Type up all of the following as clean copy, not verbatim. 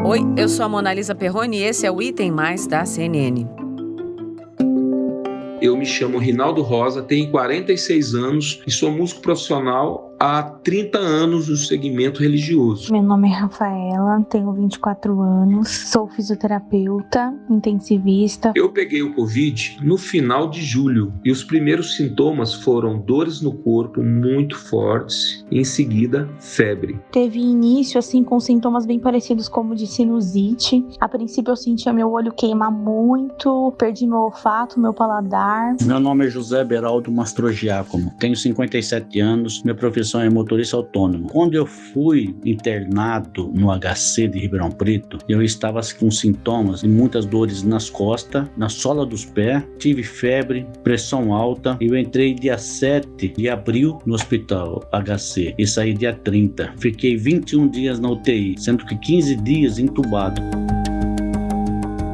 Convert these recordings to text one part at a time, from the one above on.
Oi, eu sou a Monalisa Perrone e esse é o Item Mais da CNN. Eu me chamo Rinaldo Rosa, tenho 46 anos e sou músico profissional há 30 anos no segmento religioso. Meu nome é Rafaela, tenho 24 anos, sou fisioterapeuta, intensivista. Eu peguei o Covid no final de julho e os primeiros sintomas foram dores no corpo muito fortes e em seguida febre. Teve início assim com sintomas bem parecidos como de sinusite. A princípio eu sentia meu olho queimar muito, perdi meu olfato, meu paladar. Meu nome é José Beraldo Mastrogiacomo, tenho 57 anos, minha profissão é motorista autônomo. Quando eu fui internado no HC de Ribeirão Preto, eu estava com sintomas e muitas dores nas costas, na sola dos pés, tive febre, pressão alta. Eu entrei dia 7 de abril no hospital HC e saí dia 30. Fiquei 21 dias na UTI, sendo que 15 dias entubado.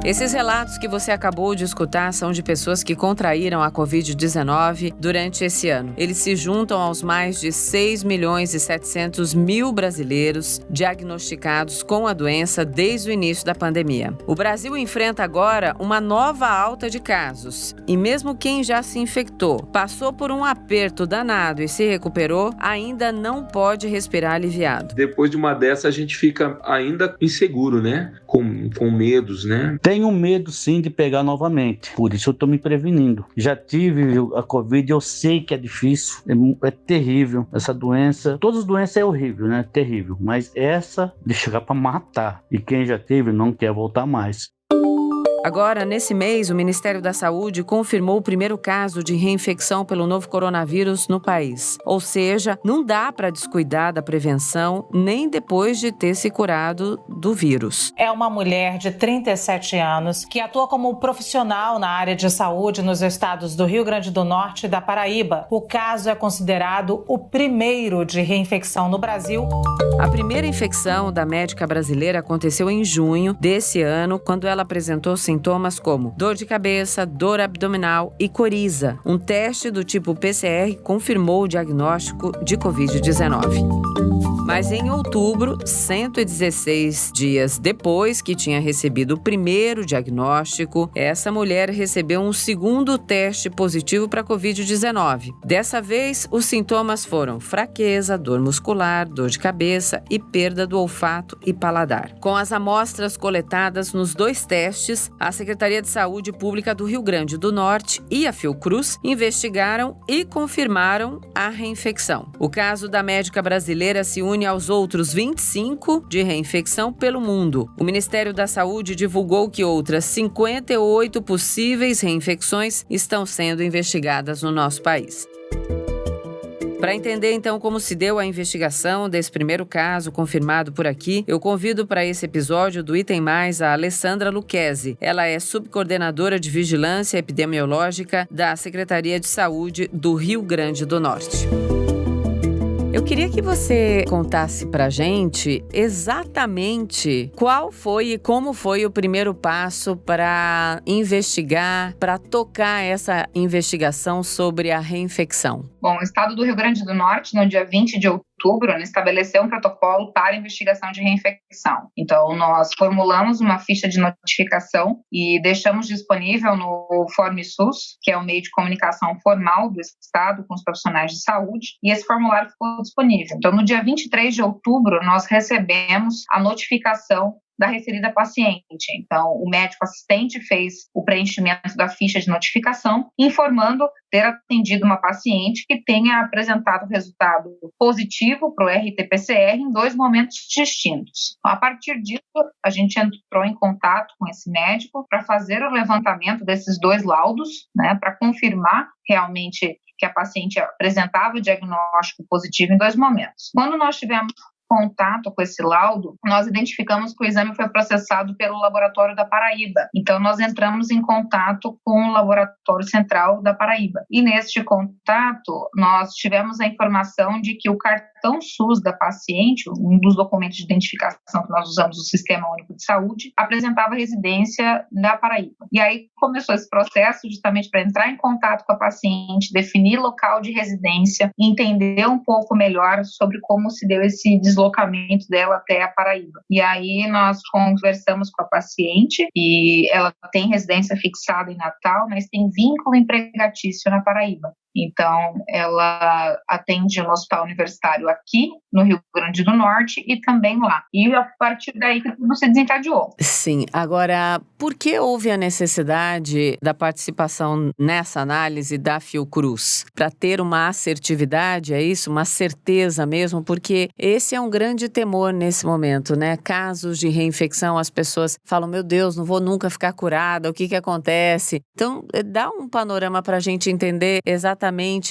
Esses relatos que você acabou de escutar são de pessoas que contraíram a Covid-19 durante esse ano. Eles se juntam aos mais de 6.700.000 brasileiros diagnosticados com a doença desde o início da pandemia. O Brasil enfrenta agora uma nova alta de casos. E mesmo quem já se infectou, passou por um aperto danado e se recuperou, ainda não pode respirar aliviado. Depois de uma dessa a gente fica ainda inseguro, né? Com medos, né? Tenho medo sim de pegar novamente, por isso eu estou me prevenindo. Já tive a Covid, eu sei que é difícil, é terrível essa doença. Todas as doenças é horrível, né? Terrível, mas essa de chegar para matar. E quem já teve não quer voltar mais. Agora, nesse mês, o Ministério da Saúde confirmou o primeiro caso de reinfecção pelo novo coronavírus no país. Ou seja, não dá para descuidar da prevenção nem depois de ter se curado do vírus. É uma mulher de 37 anos que atua como profissional na área de saúde nos estados do Rio Grande do Norte e da Paraíba. O caso é considerado o primeiro de reinfecção no Brasil. A primeira infecção da médica brasileira aconteceu em junho desse ano, quando ela apresentou sintomas como dor de cabeça, dor abdominal e coriza. Um teste do tipo PCR confirmou o diagnóstico de Covid-19. Mas em outubro, 116 dias depois que tinha recebido o primeiro diagnóstico, essa mulher recebeu um segundo teste positivo para Covid-19. Dessa vez, os sintomas foram fraqueza, dor muscular, dor de cabeça e perda do olfato e paladar. Com as amostras coletadas nos dois testes, a Secretaria de Saúde Pública do Rio Grande do Norte e a Fiocruz investigaram e confirmaram a reinfecção. O caso da médica brasileira se une aos outros 25 de reinfecção pelo mundo. O Ministério da Saúde divulgou que outras 58 possíveis reinfecções estão sendo investigadas no nosso país. Para entender, então, como se deu a investigação desse primeiro caso confirmado por aqui, eu convido para esse episódio do Item Mais a Alessandra Lucchesi. Ela é subcoordenadora de Vigilância Epidemiológica da Secretaria de Saúde do Rio Grande do Norte. Eu queria que você contasse pra gente exatamente qual foi e como foi o primeiro passo para investigar, para tocar essa investigação sobre a reinfecção. Bom, o estado do Rio Grande do Norte, no dia 20 de outubro, estabeleceu um protocolo para investigação de reinfecção. Então, nós formulamos uma ficha de notificação e deixamos disponível no FormSUS, que é o meio de comunicação formal do estado com os profissionais de saúde, e esse formulário ficou disponível. Então, no dia 23 de outubro, nós recebemos a notificação da referida paciente. Então, o médico assistente fez o preenchimento da ficha de notificação, informando ter atendido uma paciente que tenha apresentado resultado positivo para o RT-PCR em 2 momentos distintos. A partir disso, a gente entrou em contato com esse médico para fazer o levantamento desses 2 laudos, para confirmar realmente que a paciente apresentava o diagnóstico positivo em 2 momentos. Quando nós tivemos contato com esse laudo, nós identificamos que o exame foi processado pelo laboratório da Paraíba. Então, nós entramos em contato com o laboratório central da Paraíba. E neste contato, nós tivemos a informação de que o cartão cartão SUS da paciente, um dos documentos de identificação que nós usamos do Sistema Único de Saúde, apresentava residência da Paraíba. E aí começou esse processo justamente para entrar em contato com a paciente, definir local de residência, entender um pouco melhor sobre como se deu esse deslocamento dela até a Paraíba. E aí nós conversamos com a paciente e ela tem residência fixada em Natal, mas tem vínculo empregatício na Paraíba. Então, ela atende no hospital universitário aqui, no Rio Grande do Norte, e também lá. E a partir daí que tudo se desencadeou. Sim. Agora, por que houve a necessidade da participação nessa análise da Fiocruz? Para ter uma assertividade, é isso? Uma certeza mesmo? Porque esse é um grande temor nesse momento, né? Casos de reinfecção, as pessoas falam, meu Deus, não vou nunca ficar curada, o que acontece? Então, dá um panorama para a gente entender exatamente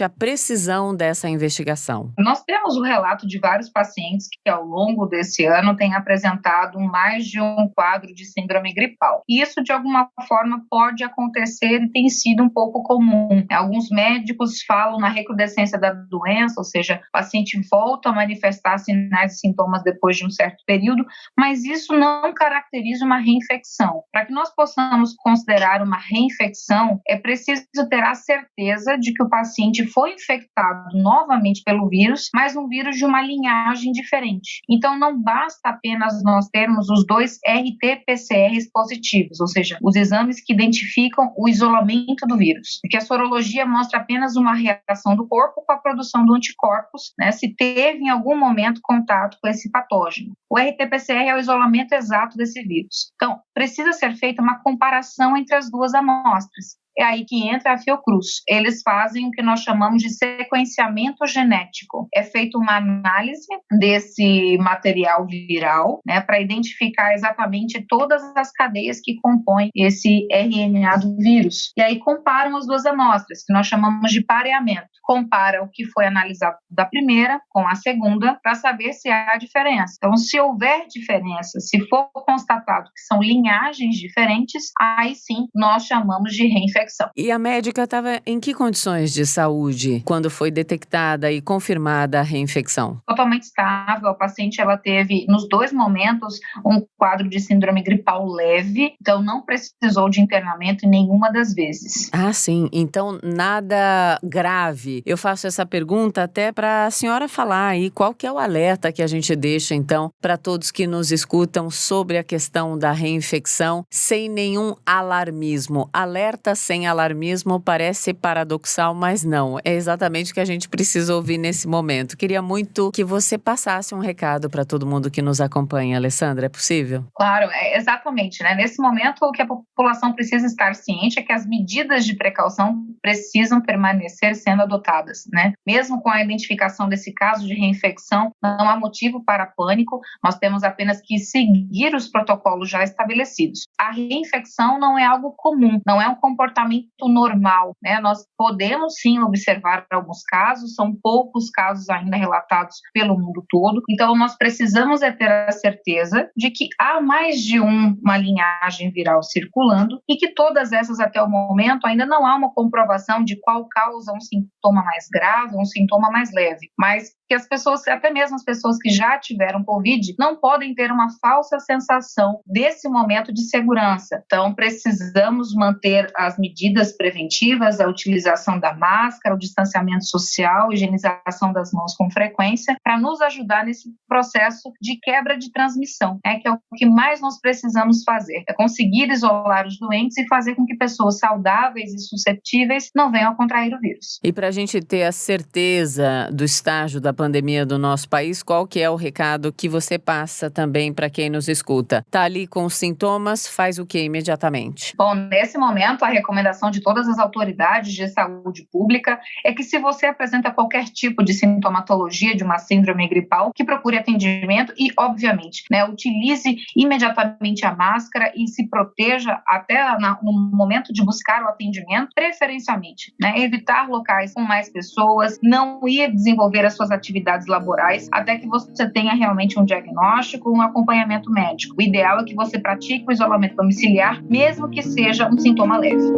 a precisão dessa investigação. Nós temos o relato de vários pacientes que ao longo desse ano têm apresentado mais de um quadro de síndrome gripal. E isso de alguma forma pode acontecer e tem sido um pouco comum. Alguns médicos falam na recrudescência da doença, ou seja, o paciente volta a manifestar sinais e sintomas depois de um certo período, mas isso não caracteriza uma reinfecção. Para que nós possamos considerar uma reinfecção, é preciso ter a certeza de que o paciente foi infectado novamente pelo vírus, mas um vírus de uma linhagem diferente. Então, não basta apenas nós termos os dois RT-PCRs positivos, ou seja, os exames que identificam o isolamento do vírus, porque a sorologia mostra apenas uma reação do corpo com a produção de anticorpos, né, se teve em algum momento contato com esse patógeno. O RT-PCR é o isolamento exato desse vírus. Então, precisa ser feita uma comparação entre as duas amostras. É aí que entra a Fiocruz. Eles fazem o que nós chamamos de sequenciamento genético. É feita uma análise desse material viral, né, para identificar exatamente todas as cadeias que compõem esse RNA do vírus. E aí comparam as duas amostras, que nós chamamos de pareamento. Compara o que foi analisado da primeira com a segunda para saber se há diferença. Então, se houver diferença, se for constatado que são linhagens diferentes, aí sim nós chamamos de reinfecção. E a médica estava em que condições de saúde quando foi detectada e confirmada a reinfecção? Totalmente estável. A paciente ela teve, nos dois momentos, um quadro de síndrome gripal leve, então não precisou de internamento em nenhuma das vezes. Ah, sim. Então, nada grave. Eu faço essa pergunta até para a senhora falar aí qual que é o alerta que a gente deixa, então, para todos que nos escutam sobre a questão da reinfecção, sem nenhum alarmismo. Alerta sem alarmismo parece paradoxal, mas não. É exatamente o que a gente precisa ouvir nesse momento. Queria muito que você passasse um recado para todo mundo que nos acompanha. Alessandra, é possível? Claro, exatamente, né? Nesse momento, o que a população precisa estar ciente é que as medidas de precaução precisam permanecer sendo adotadas, né? Mesmo com a identificação desse caso de reinfecção, não há motivo para pânico, nós temos apenas que seguir os protocolos já estabelecidos. A reinfecção não é algo comum, não é um comportamento normal, né? Nós podemos sim observar alguns casos, são poucos casos ainda relatados pelo mundo todo, então nós precisamos ter a certeza de que há mais de uma linhagem viral circulando e que todas essas até o momento ainda não há uma comprovação de qual causa um sintoma mais grave, um sintoma mais leve, mas que as pessoas, até mesmo as pessoas que já tiveram Covid, não podem ter uma falsa sensação desse momento de segurança. Então, precisamos manter as medidas preventivas, a utilização da máscara, o distanciamento social, a higienização das mãos com frequência, para nos ajudar nesse processo de quebra de transmissão, né, que é o que mais nós precisamos fazer, é conseguir isolar os doentes e fazer com que pessoas saudáveis e susceptíveis não venham a contrair o vírus. E para a gente ter a certeza do estágio da pandemia do nosso país, qual que é o recado que você passa também para quem nos escuta? Tá ali com os sintomas, faz o que imediatamente? Bom, nesse momento, a recomendação de todas as autoridades de saúde pública é que se você apresenta qualquer tipo de sintomatologia de uma síndrome gripal, que procure atendimento e, obviamente, né, utilize imediatamente a máscara e se proteja até no momento de buscar o atendimento, preferencialmente, né, evitar locais com mais pessoas, não ir desenvolver as suas atividades laborais até que você tenha realmente um diagnóstico, um acompanhamento médico. O ideal é que você pratique o isolamento domiciliar, mesmo que seja um sintoma leve.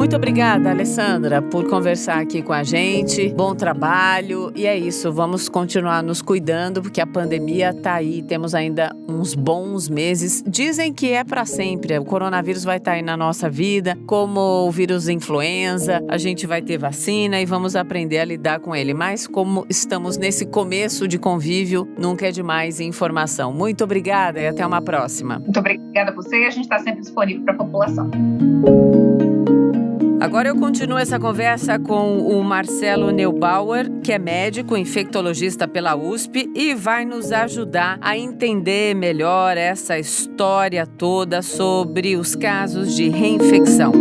Muito obrigada, Alessandra, por conversar aqui com a gente. Bom trabalho. E é isso, vamos continuar nos cuidando, porque a pandemia tá aí. Temos ainda uns bons meses. Dizem que é para sempre. O coronavírus vai estar aí na nossa vida, como o vírus influenza. A gente vai ter vacina e vamos aprender a lidar com ele. Mas como estamos nesse começo de convívio, nunca é demais informação. Muito obrigada e até uma próxima. Muito obrigada a você e a gente está sempre disponível para a população. Agora eu continuo essa conversa com o Marcelo Neubauer, que é médico infectologista pela USP e vai nos ajudar a entender melhor essa história toda sobre os casos de reinfecção.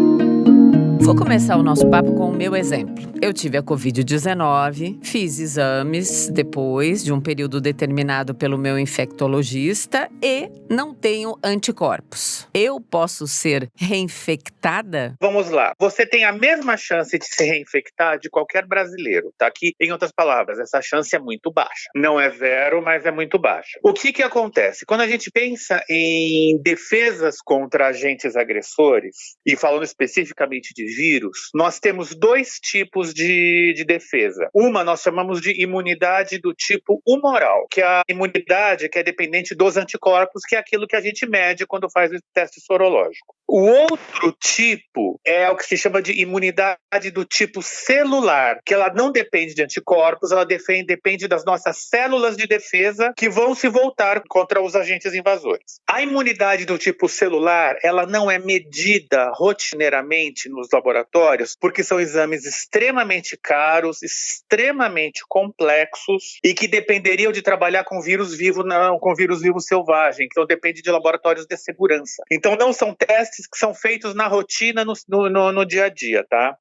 Vou começar o nosso papo com o meu exemplo. Eu tive a Covid-19, fiz exames depois de um período determinado pelo meu infectologista e não tenho anticorpos. Eu posso ser reinfectada? Vamos lá. Você tem a mesma chance de se reinfectar de qualquer brasileiro, tá? Aqui, em outras palavras, essa chance é muito baixa. Não é zero, mas é muito baixa. O que acontece? Quando a gente pensa em defesas contra agentes agressores, e falando especificamente de vírus, nós temos dois tipos de defesa. Uma nós chamamos de imunidade do tipo humoral, que é a imunidade que é dependente dos anticorpos, que é aquilo que a gente mede quando faz o teste sorológico. O outro tipo é o que se chama de imunidade do tipo celular, que ela não depende de anticorpos, ela depende das nossas células de defesa que vão se voltar contra os agentes invasores. A imunidade do tipo celular, ela não é medida rotineiramente nos laboratórios, porque são exames extremamente caros, extremamente complexos e que dependeriam de trabalhar com vírus vivo, não com vírus vivo selvagem, então depende de laboratórios de segurança. Então não são testes que são feitos na rotina, no dia a dia, tá?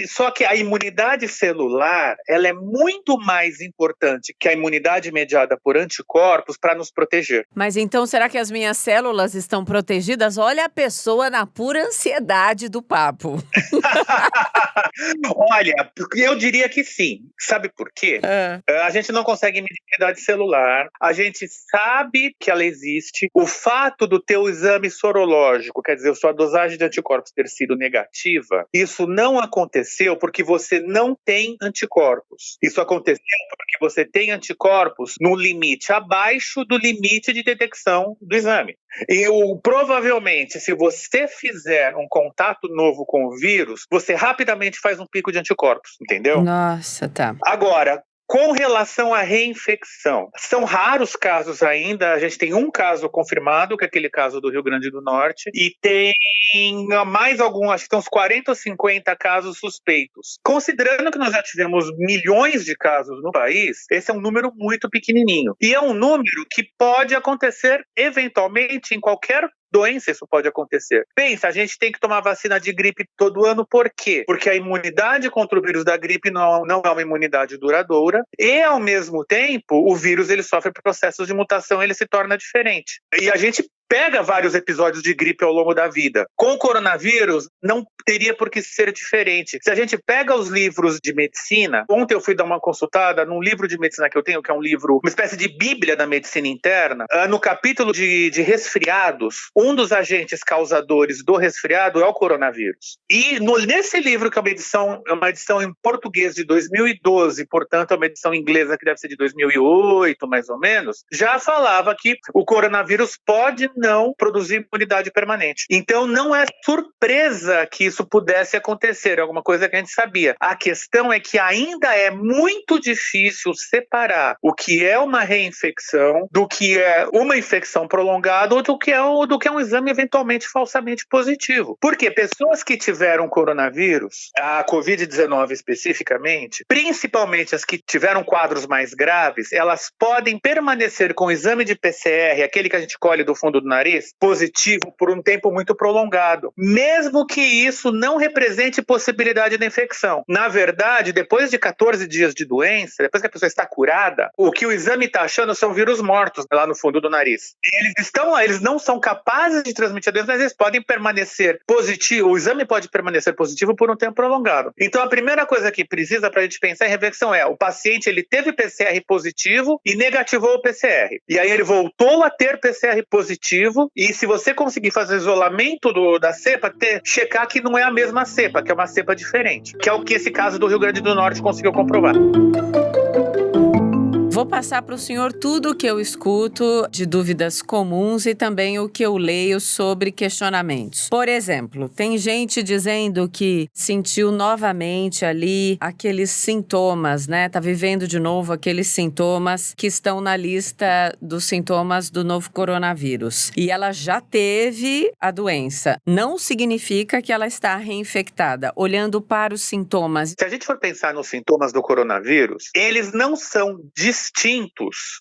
Só que a imunidade celular, ela é muito mais importante que a imunidade mediada por anticorpos para nos proteger. Mas então, será que as minhas células estão protegidas? Olha a pessoa na pura ansiedade do papo. Olha, eu diria que sim. Sabe por quê? A gente não consegue medir a imunidade celular, a gente sabe que ela existe. O fato do teu exame sorológico, quer dizer, sua dosagem de anticorpos ter sido negativa, isso não aconteceu porque você não tem anticorpos. Isso aconteceu porque você tem anticorpos no limite abaixo do limite de detecção do exame. E provavelmente, se você fizer um contato novo com o vírus, você rapidamente faz um pico de anticorpos, entendeu? Nossa, tá. Agora, com relação à reinfecção, são raros casos ainda, a gente tem um caso confirmado, que é aquele caso do Rio Grande do Norte, e tem mais alguns, acho que tem uns 40 ou 50 casos suspeitos. Considerando que nós já tivemos milhões de casos no país, esse é um número muito pequenininho. E é um número que pode acontecer eventualmente em qualquer doença, isso pode acontecer. Pensa, a gente tem que tomar vacina de gripe todo ano, por quê? Porque a imunidade contra o vírus da gripe não é uma imunidade duradoura e, ao mesmo tempo, o vírus ele sofre processos de mutação, ele se torna diferente. E a gente pega vários episódios de gripe ao longo da vida. Com o coronavírus, não teria por que ser diferente. Se a gente pega os livros de medicina, ontem eu fui dar uma consultada num livro de medicina que eu tenho, que é um livro, uma espécie de bíblia da medicina interna, no capítulo de resfriados, um dos agentes causadores do resfriado é o coronavírus. E nesse livro, que é uma edição em português de 2012, portanto é uma edição inglesa que deve ser de 2008, mais ou menos, já falava que o coronavírus pode não produzir imunidade permanente. Então não é surpresa que isso pudesse acontecer, é alguma coisa que a gente sabia. A questão é que ainda é muito difícil separar o que é uma reinfecção do que é uma infecção prolongada ou do que é um exame eventualmente falsamente positivo. Porque pessoas que tiveram coronavírus, a Covid-19 especificamente, principalmente as que tiveram quadros mais graves, elas podem permanecer com o exame de PCR, aquele que a gente colhe do fundo do nariz, positivo por um tempo muito prolongado, mesmo que isso não represente possibilidade de infecção. Na verdade, depois de 14 dias de doença, depois que a pessoa está curada, o que o exame está achando são vírus mortos lá no fundo do nariz. Eles estão lá, eles não são capazes de transmitir a doença, mas eles podem permanecer positivo, o exame pode permanecer positivo por um tempo prolongado. Então a primeira coisa que precisa para a gente pensar em reinfecção é, o paciente ele teve PCR positivo e negativou o PCR. E aí ele voltou a ter PCR positivo positivo, e se você conseguir fazer isolamento da cepa, checar que não é a mesma cepa, que é uma cepa diferente, que é o que esse caso do Rio Grande do Norte conseguiu comprovar. Vou passar para o senhor tudo o que eu escuto de dúvidas comuns e também o que eu leio sobre questionamentos. Por exemplo, tem gente dizendo que sentiu novamente ali aqueles sintomas, né? Tá vivendo de novo aqueles sintomas que estão na lista dos sintomas do novo coronavírus. E ela já teve a doença. Não significa que ela está reinfectada. Olhando para os sintomas. Se a gente for pensar nos sintomas do coronavírus, eles não são distintos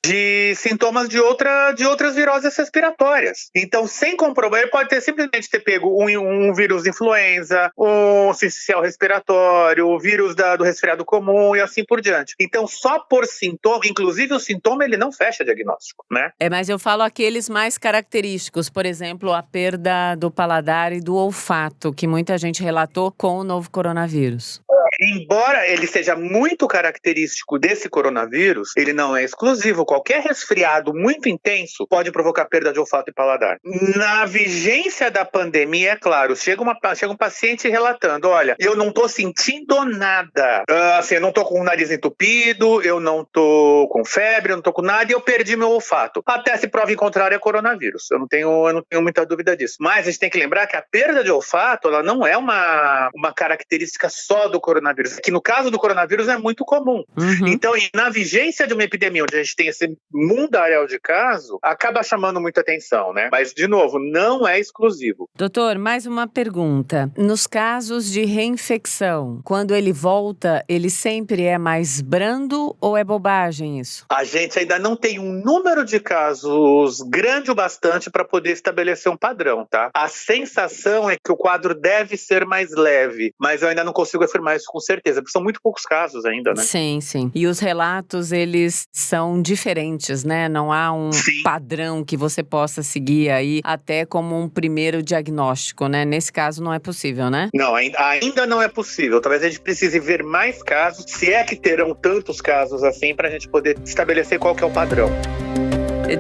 de sintomas de outras viroses respiratórias. Então, sem comprovar, ele pode simplesmente ter pego um vírus de influenza, um sincicial respiratório, o vírus do resfriado comum e assim por diante. Então, só por sintoma, inclusive o sintoma, ele não fecha diagnóstico, né? Mas eu falo aqueles mais característicos, por exemplo, a perda do paladar e do olfato, que muita gente relatou com o novo coronavírus. Embora ele seja muito característico desse coronavírus, ele não é exclusivo. Qualquer resfriado muito intenso pode provocar perda de olfato e paladar. Na vigência da pandemia, é claro, chega um paciente relatando, olha, eu não tô sentindo nada. Assim, eu não tô com o nariz entupido, eu não tô com febre, eu não tô com nada e eu perdi meu olfato. Até se prova em contrário é coronavírus. Eu não tenho muita dúvida disso. Mas a gente tem que lembrar que a perda de olfato, ela não é uma característica só do coronavírus, que no caso do coronavírus é muito comum. Uhum. Então, na vigência de uma epidemia onde a gente tem esse mundaréu de caso, acaba chamando muita atenção, né? Mas, de novo, não é exclusivo. Doutor, mais uma pergunta. Nos casos de reinfecção, quando ele volta, ele sempre é mais brando ou é bobagem isso? A gente ainda não tem um número de casos grande o bastante para poder estabelecer um padrão, tá? A sensação é que o quadro deve ser mais leve, mas eu ainda não consigo afirmar isso com certeza, porque são muito poucos casos ainda, né? Sim, sim. E os relatos, eles são diferentes, né? Não há um padrão que você possa seguir aí, até como um primeiro diagnóstico, né? Nesse caso não é possível, né? Não, ainda não é possível. Talvez a gente precise ver mais casos, se é que terão tantos casos assim, para a gente poder estabelecer qual que é o padrão.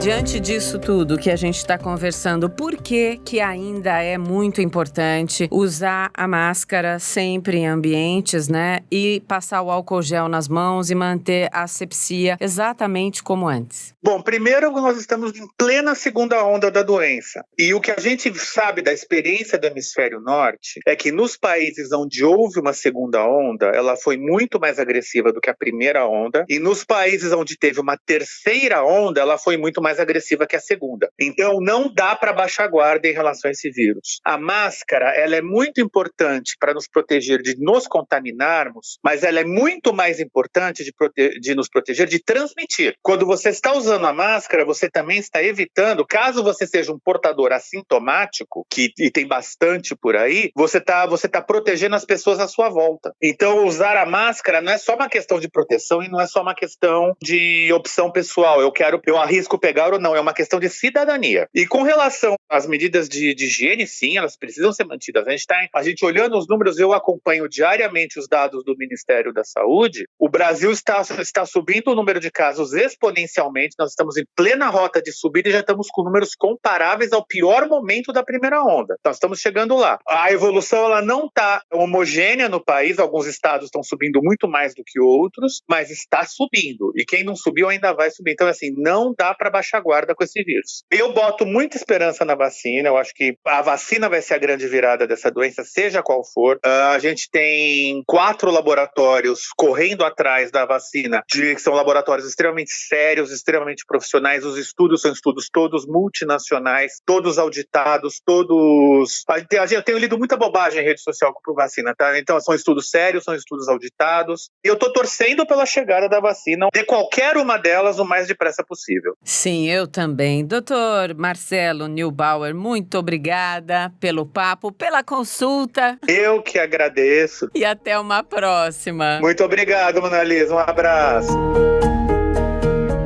Diante disso tudo que a gente está conversando, por que ainda é muito importante usar a máscara sempre em ambientes, né? E passar o álcool gel nas mãos e manter a asepsia exatamente como antes? Bom, primeiro nós estamos em plena segunda onda da doença. E o que a gente sabe da experiência do hemisfério norte é que nos países onde houve uma segunda onda, ela foi muito mais agressiva do que a primeira onda. E nos países onde teve uma terceira onda, ela foi muito mais agressiva que a segunda. Então, não dá para baixar a guarda em relação a esse vírus. A máscara, ela é muito importante para nos proteger de nos contaminarmos, mas ela é muito mais importante de nos proteger de transmitir. Quando você está usando a máscara, você também está evitando, caso você seja um portador assintomático, e tem bastante por aí, você tá protegendo as pessoas à sua volta. Então, usar a máscara não é só uma questão de proteção e não é só uma questão de opção pessoal. Eu arrisco pegar ou não, é uma questão de cidadania. E com relação às medidas de higiene, sim, elas precisam ser mantidas. A gente olhando os números, eu acompanho diariamente os dados do Ministério da Saúde, o Brasil está subindo o número de casos exponencialmente, nós estamos em plena rota de subida e já estamos com números comparáveis ao pior momento da primeira onda. Nós estamos chegando lá. A evolução ela não está homogênea no país, alguns estados estão subindo muito mais do que outros, mas está subindo. E quem não subiu ainda vai subir. Então, assim, não dá para baixar a guarda com esse vírus. Eu boto muita esperança na vacina, eu acho que a vacina vai ser a grande virada dessa doença, seja qual for. A gente tem 4 laboratórios correndo atrás da vacina, que são laboratórios extremamente sérios, extremamente profissionais. Os estudos são estudos todos multinacionais, todos auditados, todos... Eu tenho lido muita bobagem em rede social com vacina, tá? Então, são estudos sérios, são estudos auditados. E eu tô torcendo pela chegada da vacina, de qualquer uma delas, o mais depressa possível. Sim, eu também. Doutor Marcelo Neubauer, muito obrigada pelo papo, pela consulta. Eu que agradeço. E até uma próxima. Muito obrigado, Mona Lisa. Um abraço.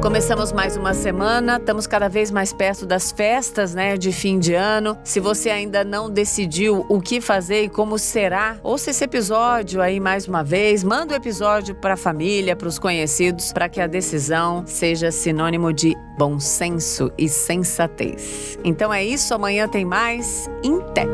Começamos mais uma semana, estamos cada vez mais perto das festas, né, de fim de ano. Se você ainda não decidiu o que fazer e como será, ouça esse episódio aí mais uma vez, manda o episódio para a família, para os conhecidos, para que a decisão seja sinônimo de bom senso e sensatez. Então é isso, amanhã tem mais. Em Té.